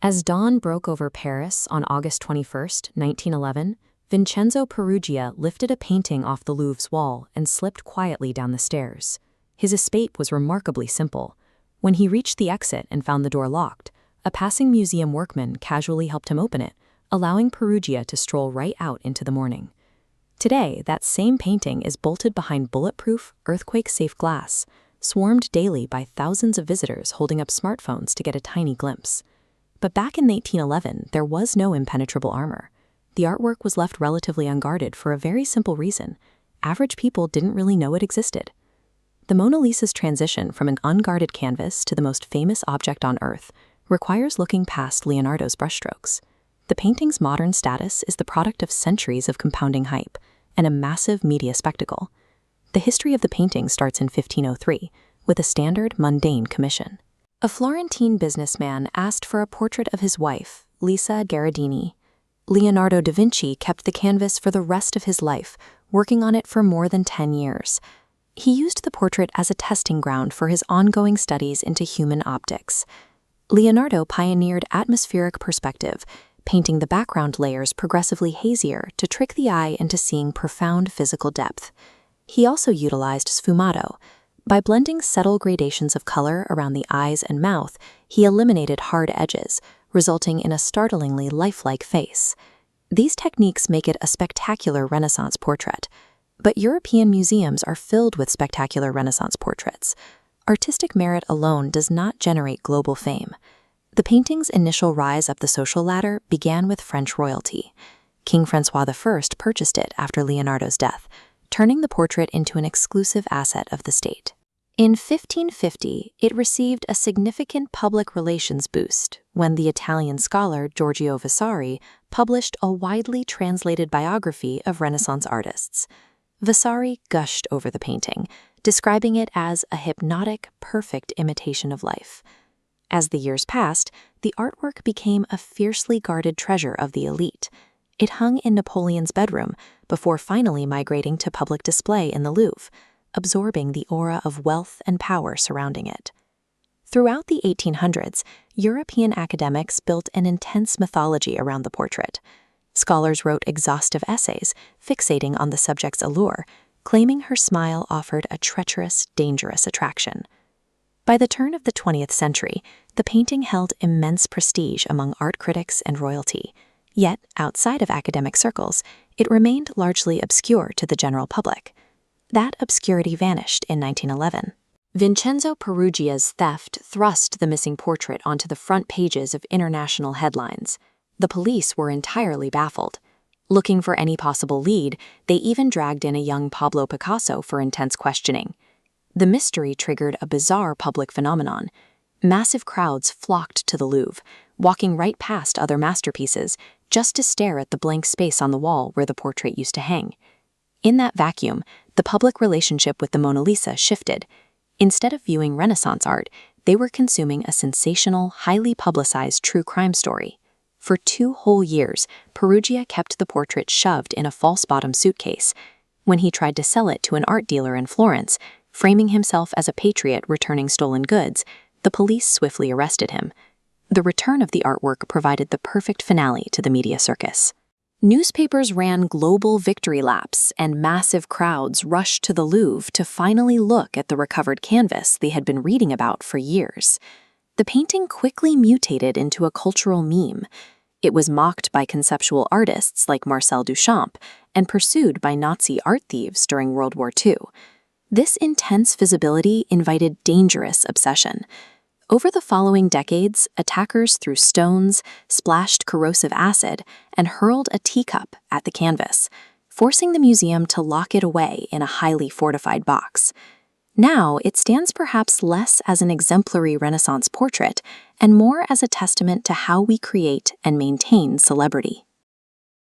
As dawn broke over Paris on August 21, 1911, Vincenzo Peruggia lifted a painting off the Louvre's wall and slipped quietly down the stairs. His escape was remarkably simple. When he reached the exit and found the door locked, a passing museum workman casually helped him open it, allowing Peruggia to stroll right out into the morning. Today, that same painting is bolted behind bulletproof, earthquake-safe glass, swarmed daily by thousands of visitors holding up smartphones to get a tiny glimpse. But back in 1811, there was no impenetrable armor. The artwork was left relatively unguarded for a very simple reason. Average people didn't really know it existed. The Mona Lisa's transition from an unguarded canvas to the most famous object on Earth requires looking past Leonardo's brushstrokes. The painting's modern status is the product of centuries of compounding hype and a massive media spectacle. The history of the painting starts in 1503 with a standard, mundane commission. A Florentine businessman asked for a portrait of his wife, Lisa Gherardini. Leonardo da Vinci kept the canvas for the rest of his life, working on it for more than 10 years. He used the portrait as a testing ground for his ongoing studies into human optics. Leonardo pioneered atmospheric perspective, painting the background layers progressively hazier to trick the eye into seeing profound physical depth. He also utilized sfumato. By blending subtle gradations of color around the eyes and mouth, he eliminated hard edges, resulting in a startlingly lifelike face. These techniques make it a spectacular Renaissance portrait. But European museums are filled with spectacular Renaissance portraits. Artistic merit alone does not generate global fame. The painting's initial rise up the social ladder began with French royalty. King François I purchased it after Leonardo's death, turning the portrait into an exclusive asset of the state. In 1550, it received a significant public relations boost when the Italian scholar Giorgio Vasari published a widely translated biography of Renaissance artists. Vasari gushed over the painting, describing it as a hypnotic, perfect imitation of life. As the years passed, the artwork became a fiercely guarded treasure of the elite. It hung in Napoleon's bedroom before finally migrating to public display in the Louvre, absorbing the aura of wealth and power surrounding it. Throughout the 1800s, European academics built an intense mythology around the portrait. Scholars wrote exhaustive essays fixating on the subject's allure, claiming her smile offered a treacherous, dangerous attraction. By the turn of the 20th century, the painting held immense prestige among art critics and royalty. Yet, outside of academic circles, it remained largely obscure to the general public. That obscurity vanished in 1911. Vincenzo Peruggia's theft thrust the missing portrait onto the front pages of international headlines. The police were entirely baffled. Looking for any possible lead, they even dragged in a young Pablo Picasso for intense questioning. The mystery triggered a bizarre public phenomenon. Massive crowds flocked to the Louvre, walking right past other masterpieces just to stare at the blank space on the wall where the portrait used to hang. In that vacuum, the public relationship with the Mona Lisa shifted. Instead of viewing Renaissance art, they were consuming a sensational, highly publicized true crime story. For 2 whole years, Peruggia kept the portrait shoved in a false-bottom suitcase. When he tried to sell it to an art dealer in Florence, framing himself as a patriot returning stolen goods, the police swiftly arrested him. The return of the artwork provided the perfect finale to the media circus. Newspapers ran global victory laps, and massive crowds rushed to the Louvre to finally look at the recovered canvas they had been reading about for years. The painting quickly mutated into a cultural meme. It was mocked by conceptual artists like Marcel Duchamp and pursued by Nazi art thieves during World War II. This intense visibility invited dangerous obsession. Over the following decades, attackers threw stones, splashed corrosive acid, and hurled a teacup at the canvas, forcing the museum to lock it away in a highly fortified box. Now, it stands perhaps less as an exemplary Renaissance portrait and more as a testament to how we create and maintain celebrity.